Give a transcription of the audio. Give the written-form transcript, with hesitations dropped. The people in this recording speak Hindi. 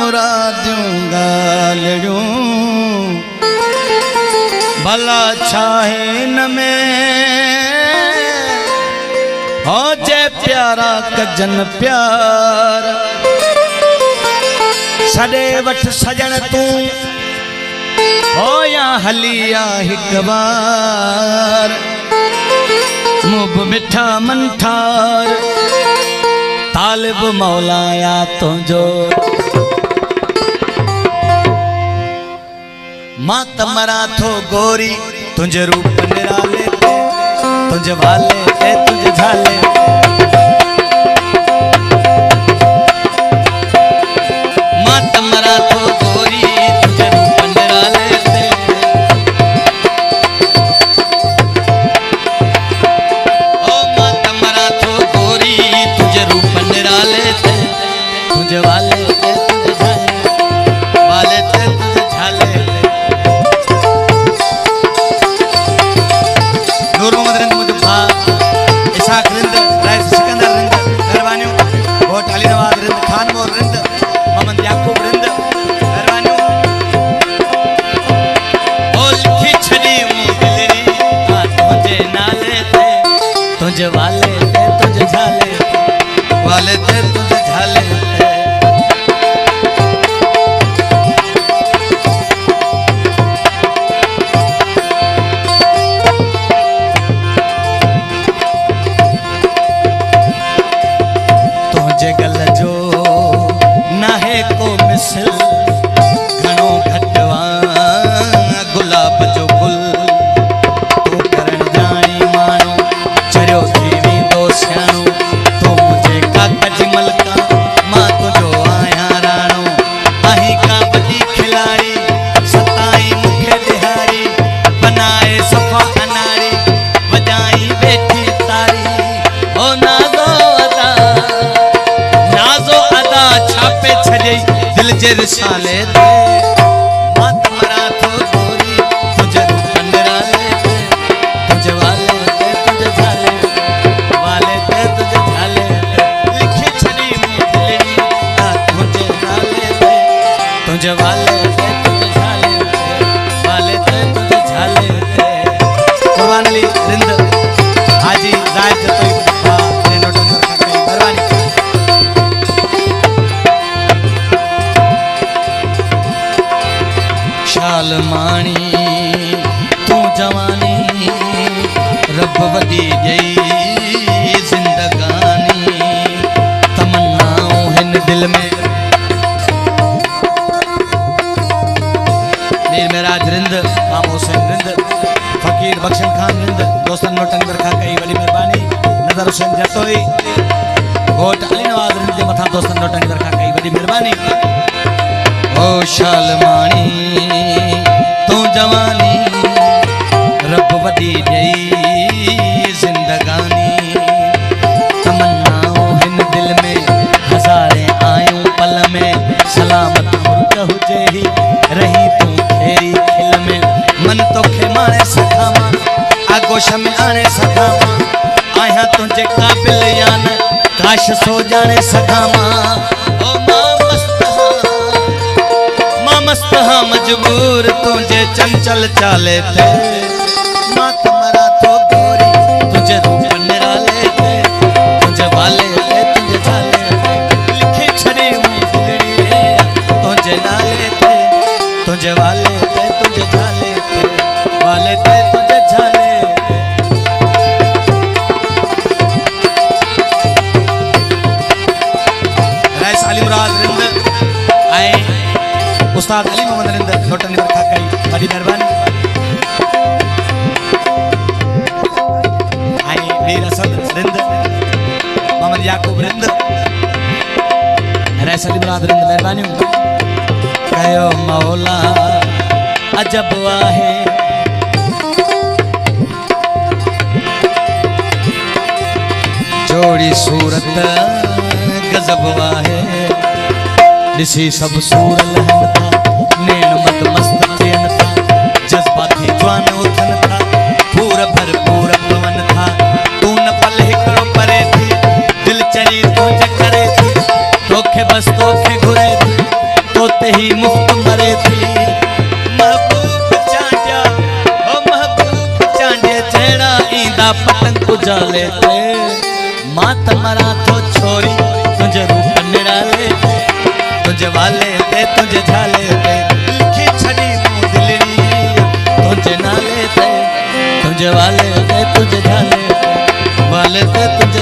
मुरादियूं ॻाल्हियूं भला छाहे न में हो जे प्यारा कजन प्यार सॾे वठ सजण तूं हो या हलिया हिक बार मुब मिठा मंठार तालिब मौलाया तुझो मां तमरा थो गोरी तुझे रूप निराले ते तुझे वाले ते तुझे झाले मां तमरा थो गोरी तुझे रूप निराले ते ओ मां तमरा थो गोरी तुझे रूप निराले ते तुझे वाले ते तुझे झाले वाले ते तुझे झाले नूर मोहम्मद रिंद मुझे भा इसाक रिंद राइस सिकंदर रिंद मेहरबानियों बहुत अली नवाज रिंद खान मोर रिंद मोहम्मद याकूब रिंद मेहरबानियों ओ लिखी छड़ी दिलरी तुझे नाले ते तुझे वाले ते तुझे झाले वाले ते तुझे झाले गल जो नाहे को मिसल घणो घटवा गुलाब जो गुल तू करण जानी मानो चरियो थी वेंदो सियाणो तो मुझे कागज मलका मां तुझो आया राणो आहीं का वॾी खिलाड़ी सताई मुखे दिहाड़ी बनाए सफ़ा अनाड़ी वॼाई वेठी तारी ओ नाज़ो छापे छॾे दिल जे रिसाले ते मां तमरा थो गोरी तुझे रूप निराले ते तुझे वाले ते तुझे झाले वाले ते तुझे झाले लिखी छड़ी दिलरी तुझे नाले ते तुझे वाले ते तुझे झाले वाले ते तुझे झाले कुर्बान अली रिंद हाजी जायद तो शाल माणी तू जवानी रब वदी गई जिंदगानी तमन्नाऊं हिन दिल में मीर मेराज रिंद काम हुसैन रिंद फकीर बख्शन खान रिंद दोस्तन नोटंग दरखा कई वडी मेहरबानी नजर हुसैन जतोई घोट अली नवाज रिंद जे मथा दोस्तन नोटंग दरखा कई वडी मेहरबानी ओ शाल माणी तू जवानी रब वदी गई जिंदगानी तमन्नाऊं हिन दिल में हज़ारे आयूं पल में सलामत मुर्ग हुजे ही रही तू खेरी खिल में मन तो खे मारे सखामा आगोश में आने सखामा आया तुझे काबिल यान काश सो जाने सखामा ओ मस्त हाँ मजबूर तुझे चंचल चाले थे मां तमरा थो गोरी तुझे रूप निराले थे तुझे वाले थे तुझे झाले लिखी छड़ी दिलरी तुझे नाले थे तुझे वाले थे तुझे झाले वाले थे तुझे झाले राइस अली मुराद रिंद आए उस्ताद अली मोहम्मद रिंद नोटंग दरखा कई बड़ी मेहरबानी आई वीर असद रिंद मोहम्मद याकूब रिंद रैस अली मुराद रिंद मेहरबानी कयो मौला अजब आहे जोड़ी सूरत गजब आहे दिसी सब सूर लहन था नैन मत मस्त थियन था जज्बाती जवान उथन था पूर भरपूर पवन था तू न पल हिकड़ो परे थी दिल चरी तुझे करे थी तोखे बस तोखे घुरे थी तो पतंग उजाले ते मात मरा तो छोरी तुझे रूप निराले तुझे वाले ते तुझे झाले ते लिखी छड़ी मूं दिलड़ी तुझे नाले ते तुझे वाले ते तुझे झाले ते वाले ते तुझे